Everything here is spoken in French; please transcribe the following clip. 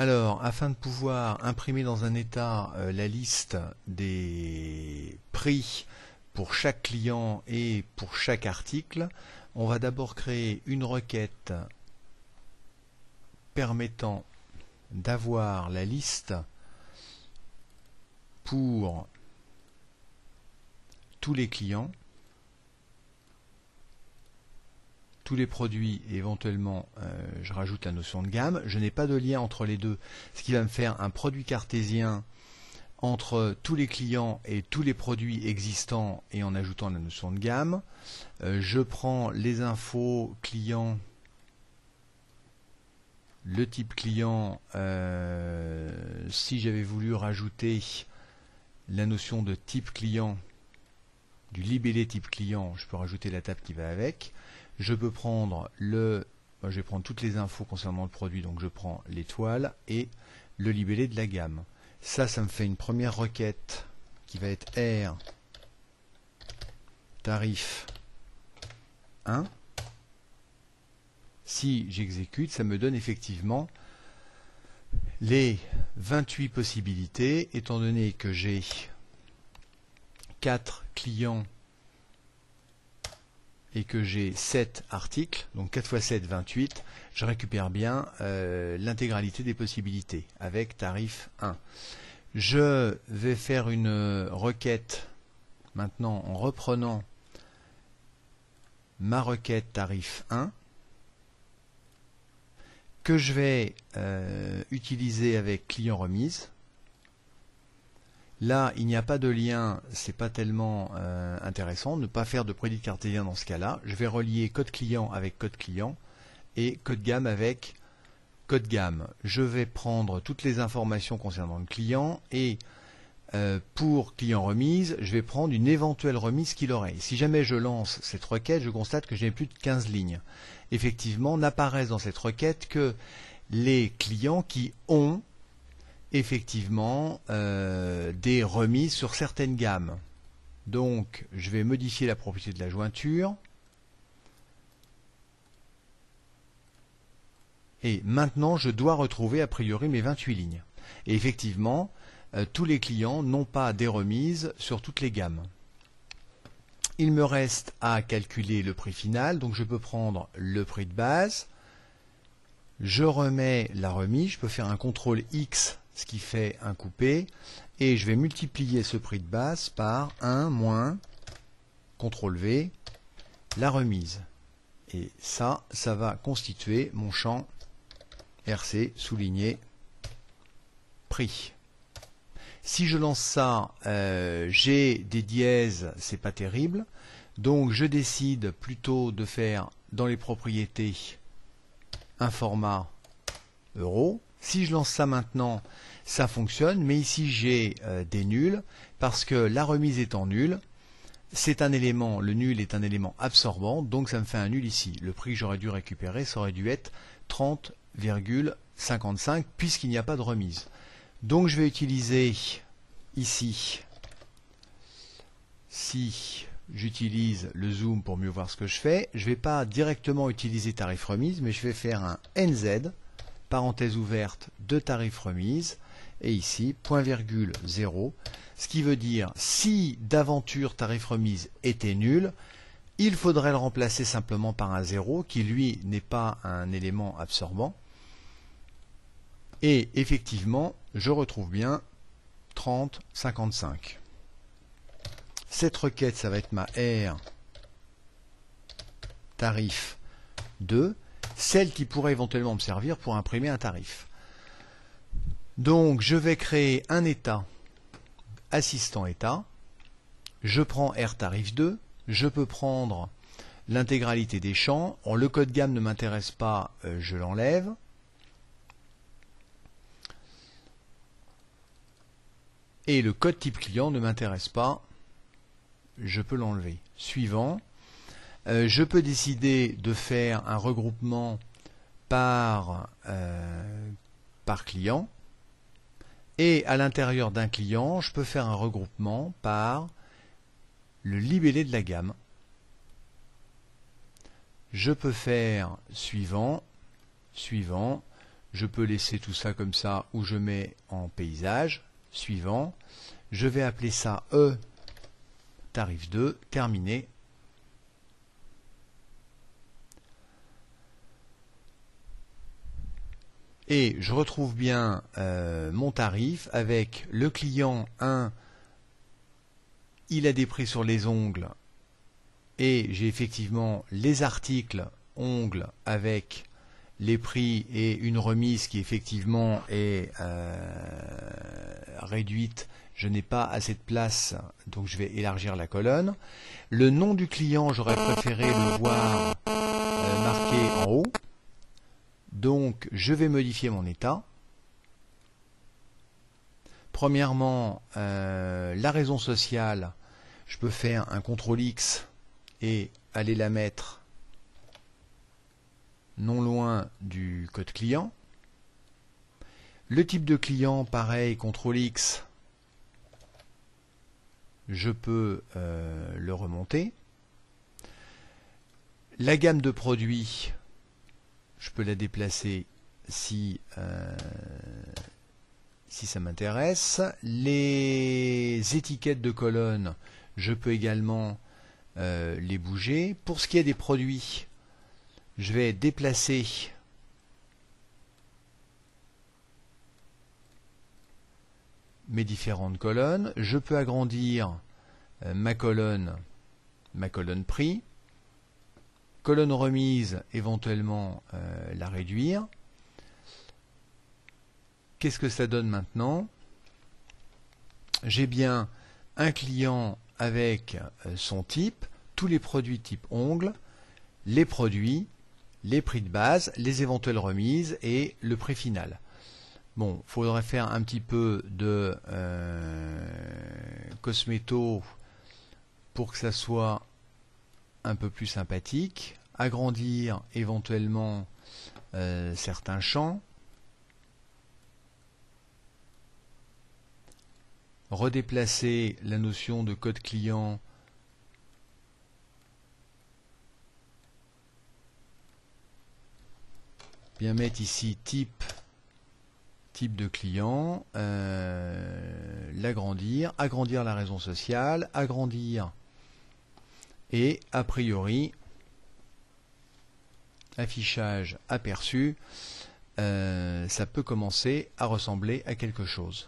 Alors, afin de pouvoir imprimer dans un état la liste des prix pour chaque client et pour chaque article, on va d'abord créer une requête permettant d'avoir la liste pour tous les clients, tous les produits et éventuellement je rajoute la notion de gamme. Je n'ai pas de lien entre les deux, ce qui va me faire un produit cartésien entre tous les clients et tous les produits existants et en ajoutant la notion de gamme. Je prends les infos clients, le type client, si j'avais voulu rajouter la notion de type client, du libellé type client, je peux rajouter la table qui va avec. Je peux prendre je vais prendre toutes les infos concernant le produit, donc je prends l'étoile et le libellé de la gamme. Ça me fait une première requête qui va être R tarif 1. Si j'exécute, ça me donne effectivement les 28 possibilités, étant donné que j'ai 4 clients et que j'ai 7 articles, donc 4 x 7, 28, je récupère bien l'intégralité des possibilités avec tarif 1. Je vais faire une requête maintenant en reprenant ma requête tarif 1 que je vais utiliser avec client remise. Là, il n'y a pas de lien, c'est pas tellement intéressant, ne pas faire de prédit cartésien dans ce cas-là. Je vais relier code client avec code client et code gamme avec code gamme. Je vais prendre toutes les informations concernant le client et pour client remise, je vais prendre une éventuelle remise qu'il aurait. Si jamais je lance cette requête, je constate que j'ai plus de 15 lignes. Effectivement, n'apparaissent dans cette requête que les clients qui ont effectivement des remises sur certaines gammes. Donc je vais modifier la propriété de la jointure et maintenant je dois retrouver a priori mes 28 lignes. Et effectivement tous les clients n'ont pas des remises sur toutes les gammes. Il me reste à calculer le prix final, donc je peux prendre le prix de base, je remets la remise, je peux faire un CTRL X, ce qui fait un coupé, et je vais multiplier ce prix de base par 1 moins CTRL V, la remise. Et ça va constituer mon champ RC souligné prix. Si je lance ça, j'ai des dièses, c'est pas terrible, donc je décide plutôt de faire dans les propriétés un format euro. Si je lance ça maintenant, ça fonctionne, mais ici j'ai des nuls, parce que la remise étant nulle, c'est un élément, le nul est un élément absorbant, donc ça me fait un nul ici. Le prix que j'aurais dû récupérer, ça aurait dû être 30,55, puisqu'il n'y a pas de remise. Donc je vais utiliser ici, si j'utilise le zoom pour mieux voir ce que je fais, je ne vais pas directement utiliser tarif remise, mais je vais faire un NZ, parenthèse ouverte de tarif remise, et ici, point virgule 0, ce qui veut dire si d'aventure tarif remise était nul, il faudrait le remplacer simplement par un 0, qui lui n'est pas un élément absorbant, et effectivement, je retrouve bien 30,55. Cette requête, ça va être ma R tarif 2, celle qui pourrait éventuellement me servir pour imprimer un tarif. Donc je vais créer un état, assistant état, je prends R tarif 2, je peux prendre l'intégralité des champs, le code gamme ne m'intéresse pas, je l'enlève. Et le code type client ne m'intéresse pas, je peux l'enlever. Suivant, je peux décider de faire un regroupement par client, et à l'intérieur d'un client, je peux faire un regroupement par le libellé de la gamme. Je peux faire suivant, suivant, Je peux laisser tout ça comme ça ou je mets en paysage. Suivant. Je vais appeler ça E tarif 2. Terminé. Et je retrouve bien mon tarif avec le client 1, il a des prix sur les ongles et j'ai effectivement les articles ongles avec les prix et une remise qui effectivement est réduite. Je n'ai pas assez de place, donc je vais élargir la colonne. Le nom du client, j'aurais préféré le voir marqué en haut. Donc, je vais modifier mon état. Premièrement, la raison sociale, je peux faire un CTRL X et aller la mettre non loin du code client. Le type de client, pareil, CTRL X, je peux le remonter. La gamme de produits, je peux la déplacer si ça m'intéresse. Les étiquettes de colonnes, je peux également les bouger. Pour ce qui est des produits, je vais déplacer mes différentes colonnes. Je peux agrandir ma colonne prix. Colonne remise, éventuellement la réduire. Qu'est-ce que ça donne maintenant? J'ai bien un client avec son type, tous les produits type ongles, les produits, les prix de base, les éventuelles remises et le prix final. Bon, il faudrait faire un petit peu de cosméto pour que ça soit un peu plus sympathique. Agrandir éventuellement certains champs. Redéplacer la notion de code client bien mettre ici type de client, l'agrandir, agrandir la raison sociale, agrandir et a priori affichage aperçu, ça peut commencer à ressembler à quelque chose.